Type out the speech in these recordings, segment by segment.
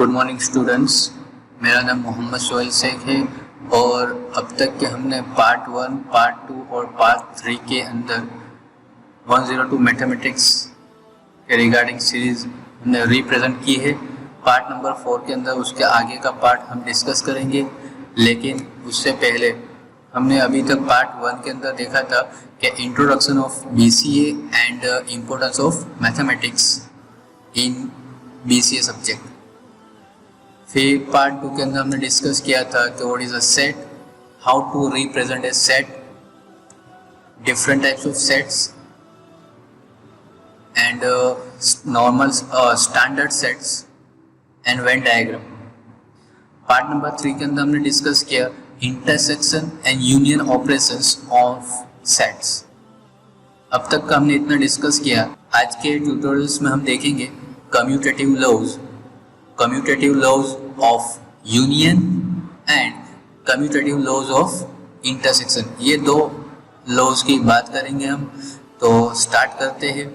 Good morning students, मेरा नाम मोहम्मद सोहेल शेख है और अब तक के हमने पार्ट 1, पार्ट 2 और पार्ट 3 के अंदर 102 मैथमेटिक्स के रिगार्डिंग सीरीज हमने रिप्रेजेंट की है। पार्ट नंबर 4 के अंदर उसके आगे का पार्ट हम डिस्कस करेंगे, लेकिन उससे पहले हमने अभी तक पार्ट 1 के अंदर देखा था कि introduction of BCA and importance of mathematics in BCA subject. फिर पार्ट 2 के अंदर हमने डिस्कस किया था कि what is a set, how to represent a set, different types of sets and normal standard sets and Venn diagram. Part number 3 के अंदर हमने डिस्कस किया intersection and union operations of sets. अब तक का हमने इतना डिस्कस किया। आज के ट्यूटोरियल्स में हम देखेंगे commutative laws of union and commutative laws of intersection. ये दो लॉज की बात करेंगे हम। तो स्टार्ट करते हैं।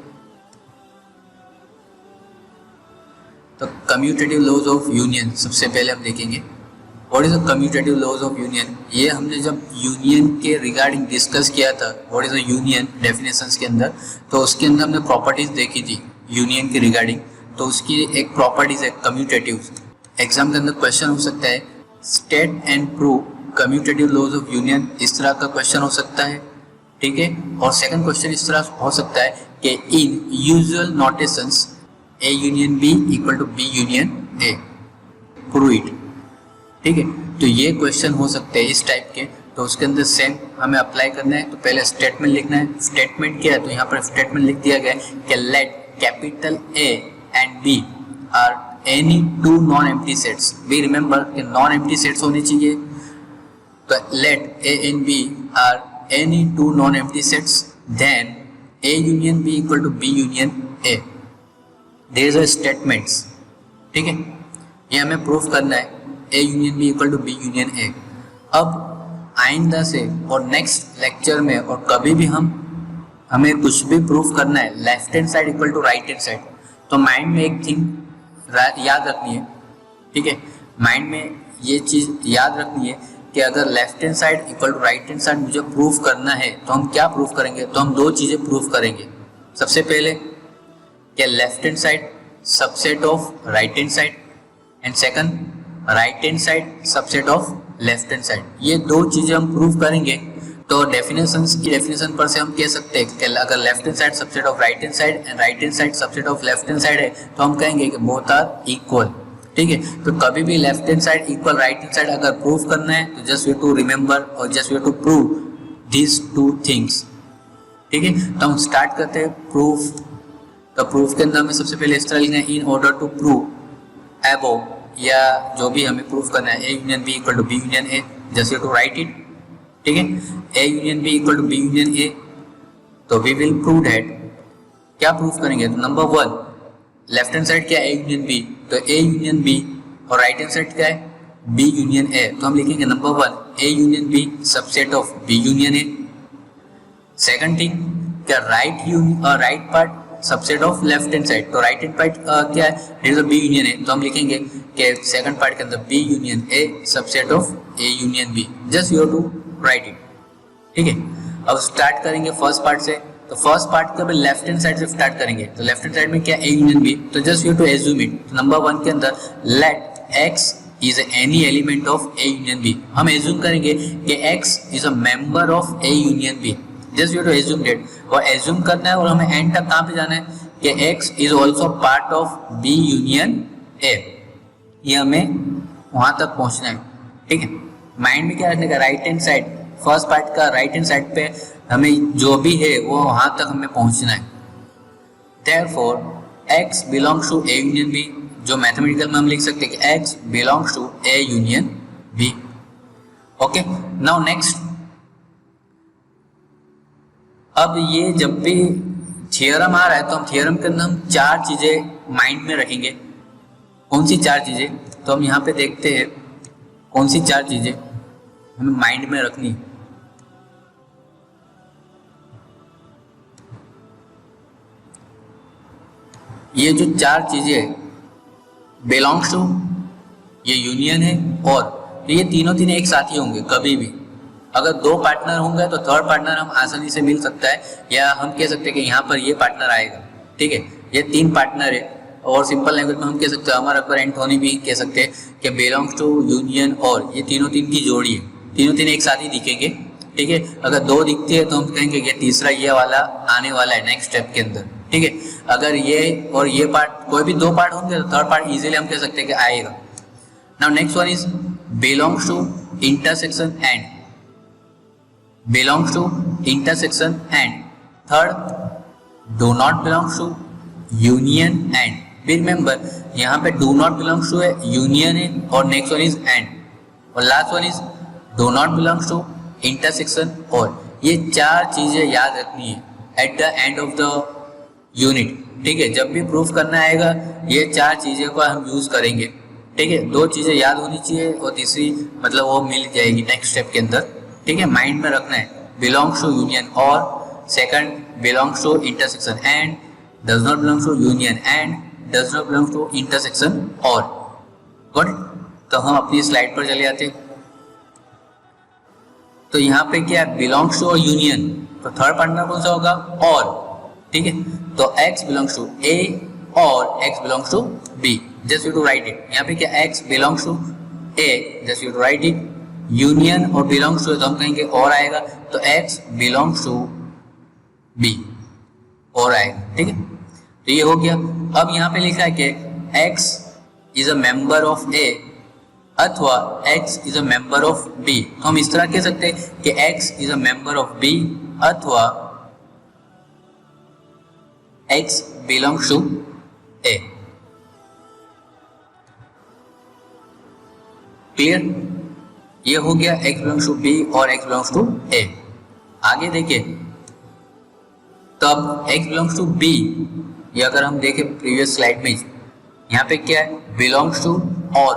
तो कम्यूटेटिव लॉज ऑफ यूनियन सबसे पहले हम देखेंगे। What is the commutative laws of union. ये हमने जब यूनियन के रिगार्डिंग डिस्कस किया था, what is the union definitions के अंदर, तो उसके अंदर हमने प्रॉपर्टीज देखी थी यूनियन के रिगार्डिंग। तो उसकी एक प्रॉपर्टीज है कम्यूटेटिव। एग्जाम के अंदर क्वेश्चन हो सकता है state and prove commutative laws of union, इस तरह का क्वेश्चन हो सकता है, ठीक है। और सेकंड क्वेश्चन इस तरह हो सकता है कि in usual notations A union B equal to B union A, prove it, ठीक है। तो ये क्वेश्चन हो सकते हैं इस टाइप के। तो उसके अंदर सेम हमें अप्लाई करना है। तो पहले स्टेटमेंट लिखना है। स्टेटमेंट क्या है, तो यहाँ पर स्टेटमेंट लिख दिया गया है कि let capital A and B are any two non-empty sets। We remember कि non-empty sets होने चाहिए। तो let A and B are any two non-empty sets, then A union B equal to B union A। There is a statements, ठीक है। ये हमें proof करना है A union B equal to B union A। अब आइंदा से और नेक्स्ट लेक्चर में और कभी भी हमें कुछ भी प्रूफ करना है left hand side equal to right hand side, तो माइंड में एक थिंग याद रखनी है, ठीक है। माइंड में ये चीज़ याद रखनी है कि अगर left hand side equal to right hand side मुझे प्रूफ करना है तो हम क्या प्रूफ करेंगे। तो हम दो चीज़ें प्रूफ करेंगे। सबसे पहले कि left hand side subset of right hand side, and second right hand side subset of left hand side. ये दो चीज़ें हम प्रूफ करेंगे। तो डेफिनेशंस की डेफिनेशन पर से हम कह सकते हैं कि अगर left hand side subset of right hand side and right hand side subset of left hand side है, तो हम कहेंगे कि बोथ आर इक्वल, ठीक है। तो कभी भी left hand side equal right hand side अगर प्रूफ करना है तो जस्ट वी टू रिमेंबर और just we to prove these two things, ठीक है। तो हम स्टार्ट करते हैं प्रूफ। तो प्रूफ के अंदर हमें सबसे पहले इस तरह लिखना है in order to prove above, या जो भी हमें प्रूफ करना है A union B equal to B union A, just we to write it, ठीक है। A union B equal to B union A। तो वी विल प्रूव दैट, क्या प्रूफ करेंगे। तो नंबर 1 लेफ्ट हैंड साइड क्या है A यूनियन B, तो A union B, और राइट हैंड साइड क्या है B यूनियन A। तो हम लिखेंगे number 1 A union B subset of B union A। Second thing क्या right part subset of left hand side, तो राइट हैंड पार्ट क्या है it is B union A। तो हम लिखेंगे कि सेकंड पार्ट के अंदर B union A subset of A union B, just you have to write it, ठीक है। अब स्टार्ट करेंगे फर्स्ट पार्ट से। तो फर्स्ट पार्ट को लेफ्ट हैंड साइड से स्टार्ट करेंगे। तो लेफ्ट हैंड साइड में क्या A यूनियन B, तो just you have to assume it. तो नंबर 1 के अंदर let X is any element of A union B, हम एज्यूम करेंगे कि X is a member of A union B, just you have to assume that. और assume करना है और हमें एंड तक कहाँ पे जाना है कि X is also part of B union A। ये हमें वहां तक पहुंचना है, ठीक है। माइंड में क्या रखने का right hand side, first part का राइट हैंड साइड पे हमें जो भी है वो वहां तक हमें पहुंचना है। Therefore X belongs to A union B, जो मैथमेटिकल में हम लिख सकते हैं कि X belongs to A union B। Okay, now next. अब ये जब भी थियरम आ रहा है तो हम थियरम के अंदर हम चार चीजें माइंड में रखेंगे। कौन सी चार चीजें, तो हम यहाँ पे देखते हैं कौन सी चार चीजें हमें माइंड में रखनी। ये जो चार चीजें बिलोंग्स टू ये यूनियन है और, तो ये तीनों एक साथ ही होंगे कभी भी। अगर दो पार्टनर होंगे तो थर्ड पार्टनर हम आसानी से मिल सकता है, या हम कह सकते हैं कि यहाँ पर ये पार्टनर आएगा, ठीक है। ये तीन पार्टनर है और सिंपल लैंग्वेज में हम कह सकते हैं, अमर अकबर एंटोनी भी कह सकते हैं कि बिलोंग्स टू यूनियन और, ये तीनों की जोड़ी है, तीनों एक साथ ही दिखेंगे, ठीक है। अगर दो दिखती है तो हम कहेंगे कि तीसरा ये वाला आने वाला है नेक्स्ट स्टेप के अंदर, ठीक है। अगर ये और ये पार्ट कोई भी दो पार्ट होंगे तो थर्ड पार्ट इजीली हम कह सकते हैं कि आएगा। Now next one is belongs to intersection and, belongs to intersection and. Third do not belongs to union and. Remember यहाँ पे डू नॉट बिलोंग्स टू है, यूनियन है और नेक्स्ट वन इज एंड, और last one is do not belongs to intersection और। ये चार चीजें याद रखनी है at the end of the unit, ठीक है। जब भी प्रूफ करना आएगा ये चार चीजें को हम यूज करेंगे, ठीक है। दो चीजें याद होनी चाहिए और तीसरी मतलब वो मिल जाएगी नेक्स्ट स्टेप के अंदर, ठीक है। माइंड में रखना है बिलोंग्स टू यूनियन और, second belongs to intersection and, does not belongs to union and, does not belongs to intersection और। गुड, तो हम अपनी स्लाइड पर चले जाते हैं। तो यहाँ पे क्या है, बिलोंग्स टू और यूनियन, तो थर्ड पार्टनर कौन सा होगा, और, ठीक है। तो x बिलोंग्स टू a और x belongs to b, just you to write it. यहाँ पे क्या x belongs to a, just you to write it. Union और बिलोंग्स टू तो हम कहेंगे और आएगा, तो x बिलोंग्स टू b और आएगा, ठीक है। तो ये हो गया। अब यहाँ पे लिखा है कि x is a member of a अथवा x is a member of b, तो हम इस तरह कह सकते हैं कि x is a member of b अथवा x belongs to a। Clear, ये हो गया x belongs to b और x belongs to a। आगे देखिए, तब x belongs to b, ये अगर हम देखें प्रीवियस स्लाइड में, यहाँ पे क्या है, belongs to और,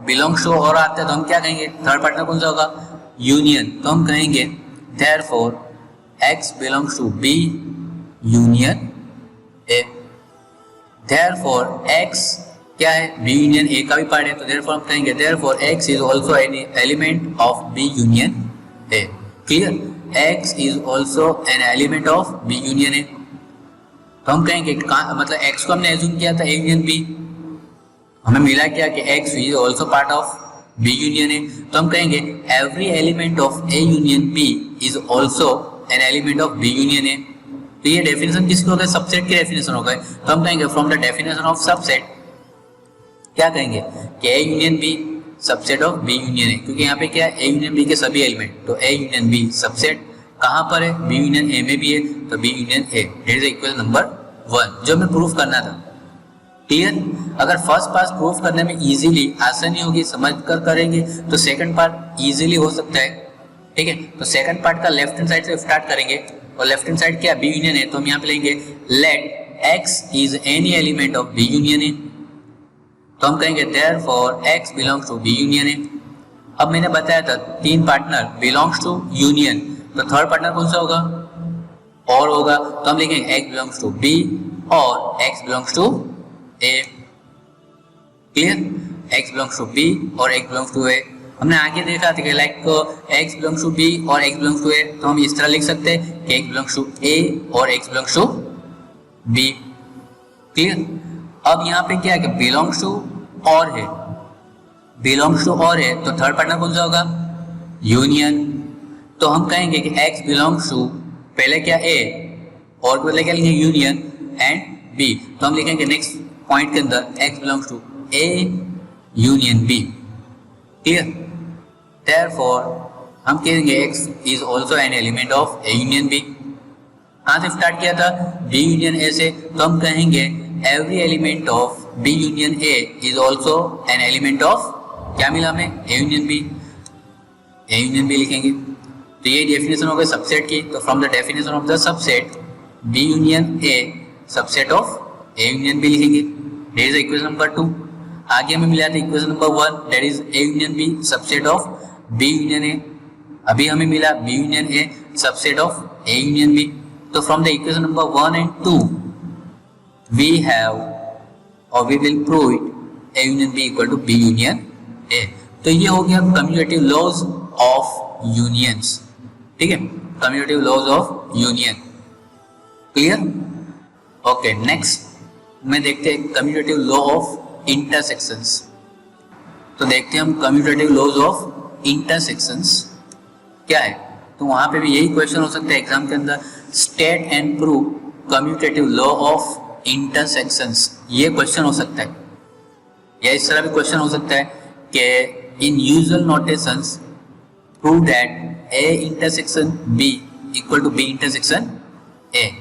belongs to और आता है तो हम क्या कहेंगे, थर्ड पार्टनर कौन सा होगा, यूनियन, तो हम कहेंगे therefore x belongs to b union a। therefore x क्या है, b यूनियन a का भी पार्ट है, तो therefore हम कहेंगे therefore x is also an element of b union a। Clear, x is also an element of b union a। तो हम कहेंगे मतलब x को हमने एज्यूम किया था a यूनियन b, हमें मिला क्या कि x is also part of b union a, तो हम कहेंगे every element of a union b is also an element of b union a। तो ये डेफिनेशन किसकी हो गए, सबसेट की डेफिनेशन हो गए, तो हम कहेंगे from the definition of subset क्या कहेंगे कि a union b subset of b union a, क्योंकि यहाँ पे क्या है, a यूनियन b के सभी एलिमेंट, तो a यूनियन b सबसेट कहाँ पर है, b यूनियन a में भी है, तो b union a, that is equation number 1 जो हमें प्रूफ करना था। क्लियर, अगर फर्स्ट पार्ट प्रूफ करने में इजीली आसानी होगी, समझ कर करेंगे तो सेकंड पार्ट इजीली हो सकता है, ठीक है। तो सेकंड पार्ट का लेफ्ट हैंड साइड से स्टार्ट करेंगे, और लेफ्ट हैंड साइड क्या बी यूनियन है, तो हम यहाँ पे लेंगे let x is any element of B union है, तो हम कहेंगे therefore x belongs to b union है। अब मैंने बताया था तीन पार्टनर बिलोंग्स टू यूनियन, तो थर्ड पार्टनर कौन सा होगा, और होगा, तो हम लिखेंगे x belongs to b और x belongs to a। Clear, x belongs to b और x belongs to a। हमने आगे देखा था कि like x belongs to b और x belongs to a, तो हम इस तरह लिख सकते हैं कि x belongs to a और x belongs to b। Clear, अब यहाँ पे क्या है कि belongs to और है, belongs to और है, तो थर्ड पार्टनर कौन सा होगा, यूनियन, तो हम कहेंगे कि x belongs to पहले क्या a और पहले क्या लिखेंगे यूनियन एंड b, तो हम लिखेंगे नेक्स्ट पॉइंट के अंदर x belongs to a union b। Clear, therefore हम कहेंगे x is also an element of a union b। कहाँ से स्टार्ट किया था, b यूनियन a से, तो हम कहेंगे every element of b union a is also an element of, क्या मिला हमें, a union b, a union b लिखेंगे। तो ये डेफिनेशन हो गई सबसेट की, तो from the definition of the subset b union a subset of a union b लिखेंगे, दैट इज इक्वेशन नंबर 2। आगे हमें मिला था equation number 1 that is a union b subset of b union a, अभी हमें मिला b union a subset of a union b। तो from the equation number 1 and 2 we have or we will prove it a union b equal to b union ए। तो ये हो गया commutative laws of unions, ठीक है, commutative laws of union. Clear? Okay, next में देखते हैं कम्यूटेटिव लॉ ऑफ इंटरसेक्शंस। तो देखते हैं हम कम्यूटेटिव लॉज ऑफ इंटरसेक्शंस क्या है। तो वहां पे भी यही क्वेश्चन हो सकता है एग्जाम के अंदर, state and prove commutative law of intersections, ये क्वेश्चन हो सकता है। या इस तरह भी क्वेश्चन हो सकता है कि in usual notations prove that A intersection B equal to B intersection A,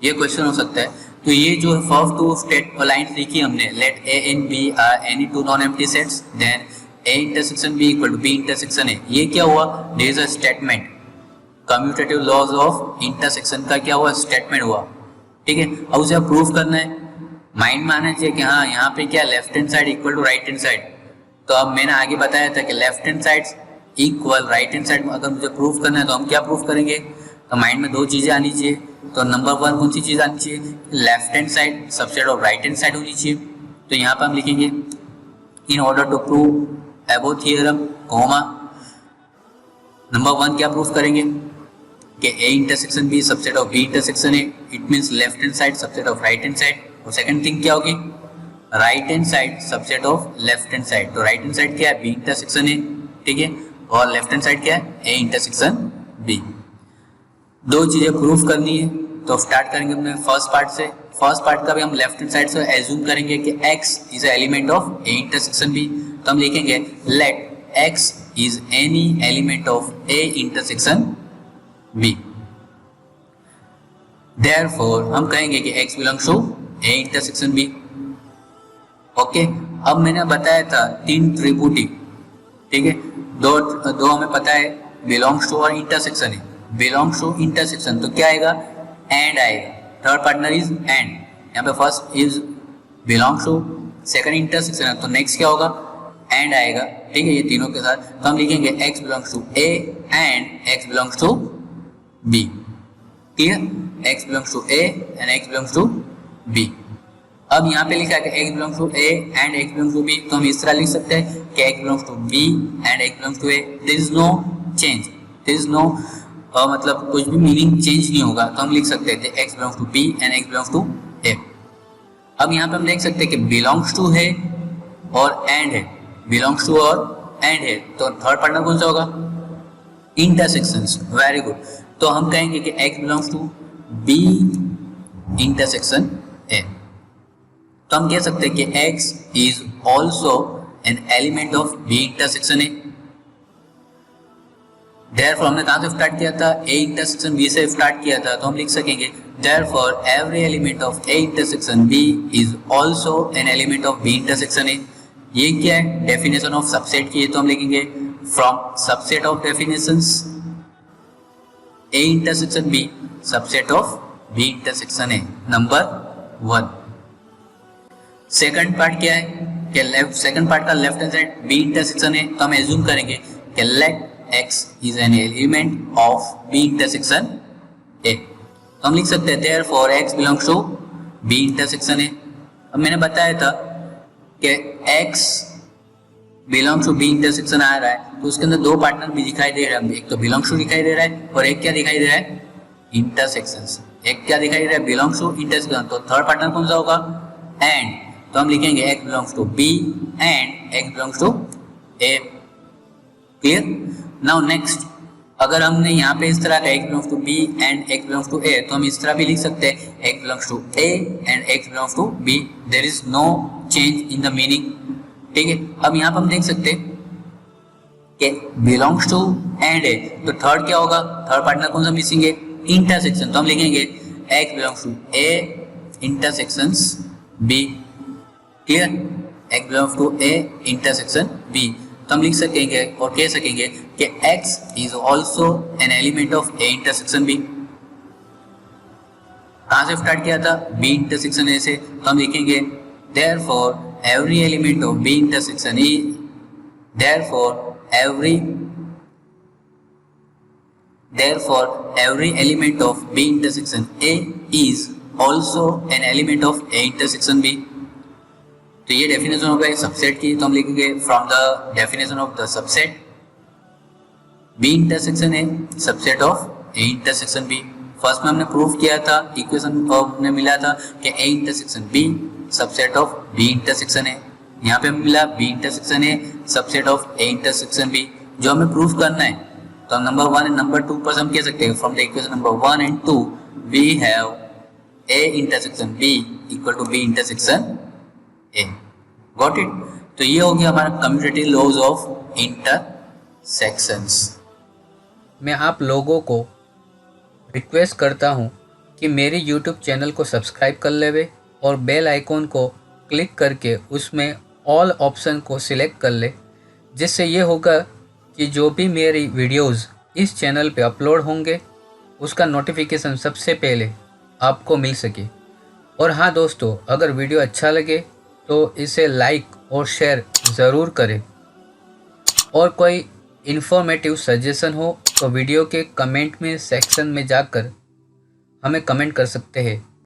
ये क्वेश्चन हो सकता है। तो ये जो फर्स्ट टू स्टेट लाइंस लिखी हमने, let A and B are any two non empty sets, then A intersection B equal to B intersection A, ये क्या हुआ, there is a statement. Commutative laws of intersection का क्या हुआ, statement हुआ, ठीक है। अब उसे प्रूफ करना है, माइंड में आना चाहिए कि हाँ यहाँ पे क्या left hand side equal to right hand side. तो अब मैंने आगे बताया था कि left hand side equal right hand side, अगर मुझे प्रूफ करना है तो हम क्या प्रूफ करेंगे, तो माइंड में दो चीजें आनी चाहिए। तो नंबर वन कौन सी चीज आनी चाहिए, left hand side subset of right hand side होनी चाहिए। तो यहाँ पर हम लिखेंगे in order to prove above theorem comma, number one क्या प्रूफ करेंगे कि A intersection B subset of B intersection A, it means left hand side subset of right hand side. और सेकंड थिंग क्या होगी, right hand side subset of left hand side. तो right hand side क्या है, B intersection ए, ठीक है, और left hand side क्या है, ए इंटरसेक्शन बी। दो चीजें प्रूफ करनी है, तो स्टार्ट करेंगे अपने फर्स्ट पार्ट से। फर्स्ट पार्ट का भी हम लेफ्ट हैंड साइड से एज्यूम करेंगे कि x is element of A intersection B. तो हम लिखेंगे let x is any element of A intersection B. Therefore हम कहेंगे कि x belongs to A intersection B. Okay, अब मैंने बताया था तीन ट्रिब्यूटिव, ठीक है, दो हमें पता है बिलोंग्स टू और इंटरसेक्शन है। बिलोंग्स टू इंटरसेक्शन तो क्या आएगा, एंड आएगा, थर्ड पार्टनर इज एंड। यहाँ पे first is belongs to, second intersection है तो नेक्स्ट क्या होगा, एंड आएगा, ठीक है, ये तीनों के साथ। तो हम लिखेंगे x belongs to A and x belongs to B. Clear, x belongs to A and x belongs to B. अब यहाँ पे लिखा है कि x belongs to A and x belongs to B, तो हम इस तरह लिख सकते हैं कि x belongs to B and x belongs to A, there is no change, there is no मतलब कुछ भी मीनिंग चेंज नहीं होगा। तो हम लिख सकते हैं x belongs to B and x belongs to A. अब यहाँ पे हम देख सकते हैं कि बिलोंग्स टू है और एंड है, बिलोंग्स टू और एंड है, तो थर्ड पार्टनर कौन सा होगा, इंटरसेक्शंस। वेरी गुड, तो हम कहेंगे कि x belongs to B intersection A. तो हम कह सकते हैं कि x is also an element of B intersection A. Therefore हमने कहाँ से स्टार्ट किया था, A इंटरसेक्शन B से स्टार्ट किया था, तो हम लिख सकेंगे Therefore every element of A intersection B is also an element of B intersection A। ये क्या है, डेफिनेशन ऑफ सबसेट की है, तो हम लिखेंगे from subset of definitions A intersection B subset of B intersection A, number one. Second part क्या है कि लेफ्ट, सेकंड पार्ट का left hand side B intersection है, तो हम एज्यूम करेंगे कि late x is an element of B intersection A। तो हम लिख सकते हैं therefore x belongs to B intersection A। अब मैंने बताया था कि x belongs to B intersection आ रहा है, तो उसके अंदर दो पार्टनर भी दिखाई दे रहे हैं, एक तो belongs to दिखाई दे रहा है और एक क्या दिखाई दे रहा है, intersections। एक क्या दिखाई दे रहा है, belongs to intersection, तो थर्ड पार्टनर कौन सा होगा, and। तो हम लिखेंगे x belongs to B and x belongs to A। Clear, now next, अगर हमने यहाँ पे इस तरह का x belongs to b and x belongs to a, तो हम इस तरह भी लिख सकते हैं x belongs to a and x belongs to b, there is no change in the meaning, ठीक है। अब यहाँ पर हम देख सकते हैं कि बिलोंग्स टू एंड a, तो थर्ड क्या होगा, थर्ड पार्टनर कौन सा मिसिंग है, इंटरसेक्शन। तो हम लिखेंगे x belongs to a intersections b। Clear, x belongs to a intersection b। तो हम लिख सकेंगे और कह सकेंगे कि x is also an element of A intersection B। कहाँ से स्टार्ट किया था, B intersection A से, तो हम लिखेंगे therefore every element of B intersection E, therefore every element of B intersection A is also an element of A intersection B। तो ये डेफिनेशन होगा एक सबसेट की, तो हम लिखेंगे from the definition of the subset B intersection A subset of A intersection B. First में हमने प्रूफ किया था, इक्वेशन में मिला था कि A intersection B subset of B intersection A. यहाँ पे हमें मिला B intersection A subset of A intersection B. जो हमें प्रूफ करना है तो हम नंबर 1 एंड नंबर 2 पर हम कह सकते हैं from the equation number 1 and 2 we have A intersection B equal to B intersection A. Got it? तो ये हो गया हमारा कम्यूटेटिव लॉज ऑफ इंटरसेक्शंस। मैं आप लोगों को रिक्वेस्ट करता हूँ कि मेरे यूट्यूब चैनल को सब्सक्राइब कर लेवे और बेल आइकॉन को क्लिक करके उसमें ऑल ऑप्शन को सिलेक्ट कर ले, जिससे ये होगा कि जो भी मेरी वीडियोस इस चैनल पे अपलोड होंगे उसका नोटिफिकेशन सबसे पहले आपको मिल सके। और हाँ दोस्तों, अगर वीडियो अच्छा लगे तो इसे लाइक और शेयर ज़रूर करें, और कोई इन्फॉर्मेटिव सजेशन हो तो वीडियो के कमेंट में सेक्शन में जाकर हमें कमेंट कर सकते हैं।